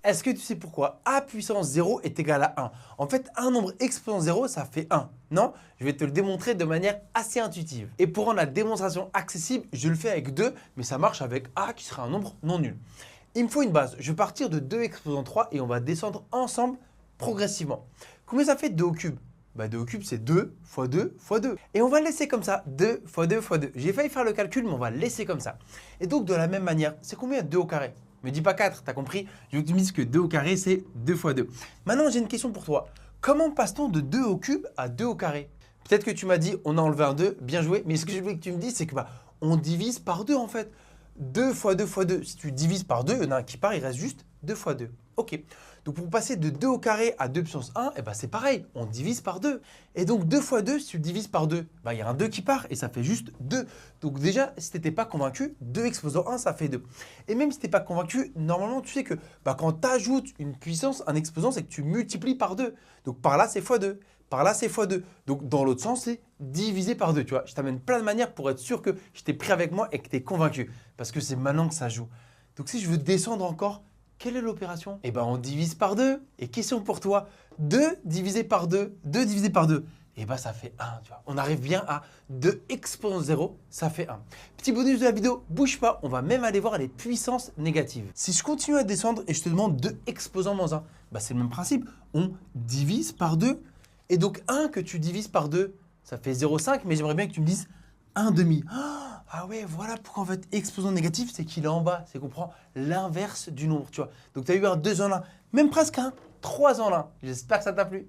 Est-ce que tu sais pourquoi a puissance 0 est égal à 1? En fait, un nombre exposant 0, ça fait 1. Non? Je vais te le démontrer de manière assez intuitive. Et pour rendre la démonstration accessible, je le fais avec 2, mais ça marche avec a qui sera un nombre non nul. Il me faut une base. Je vais partir de 2 exposant 3 et on va descendre ensemble progressivement. Combien ça fait 2 au cube? 2 au cube, c'est 2 fois 2 fois 2. Et on va le laisser comme ça, 2 fois 2 fois 2. J'ai failli faire le calcul, mais on va le laisser comme ça. Et donc, de la même manière, c'est combien 2 au carré? Me dis pas 4, t'as compris? Je veux que tu me dises que 2 au carré, c'est 2 fois 2. Maintenant, j'ai une question pour toi. Comment passe-t-on de 2 au cube à 2 au carré? Peut-être que tu m'as dit, on a enlevé un 2, bien joué. Mais ce que je voulais que tu me dises, c'est que on divise par 2 en fait. 2 fois 2 fois 2. Si tu divises par 2, il y en a un qui part, il reste juste 2 fois 2. Ok. Donc pour passer de 2 au carré à 2 puissance 1, c'est pareil, on divise par 2. Et donc 2 fois 2, si tu divises par 2, il y a un 2 qui part et ça fait juste 2. Donc déjà, si tu n'étais pas convaincu, 2 exposant 1, ça fait 2. Et même si tu n'es pas convaincu, normalement, tu sais que quand tu ajoutes une puissance, un exposant, c'est que tu multiplies par 2. Donc par là, c'est fois 2. Par là, c'est fois 2. Donc dans l'autre sens, c'est divisé par 2. Tu vois, je t'amène plein de manières pour être sûr que je t'ai pris avec moi et que tu es convaincu. Parce que c'est maintenant que ça joue. Donc si je veux descendre encore, quelle est l'opération? On divise par 2. Et question pour toi, 2 divisé par 2, 2 divisé par 2, ça fait 1. Tu vois. On arrive bien à 2 exposant 0, ça fait 1. Petit bonus de la vidéo, bouge pas, on va même aller voir les puissances négatives. Si je continue à descendre et je te demande 2 exposant moins 1, c'est le même principe. On divise par 2. Et donc 1 que tu divises par 2, ça fait 0,5, mais j'aimerais bien que tu me dises 1 demi. Ah ouais, voilà pourquoi en fait exposant négatif, c'est qu'il est en bas, c'est qu'on prend l'inverse du nombre, tu vois. Donc tu as eu un 2 en 1, même presque un 3 en 1. J'espère que ça t'a plu.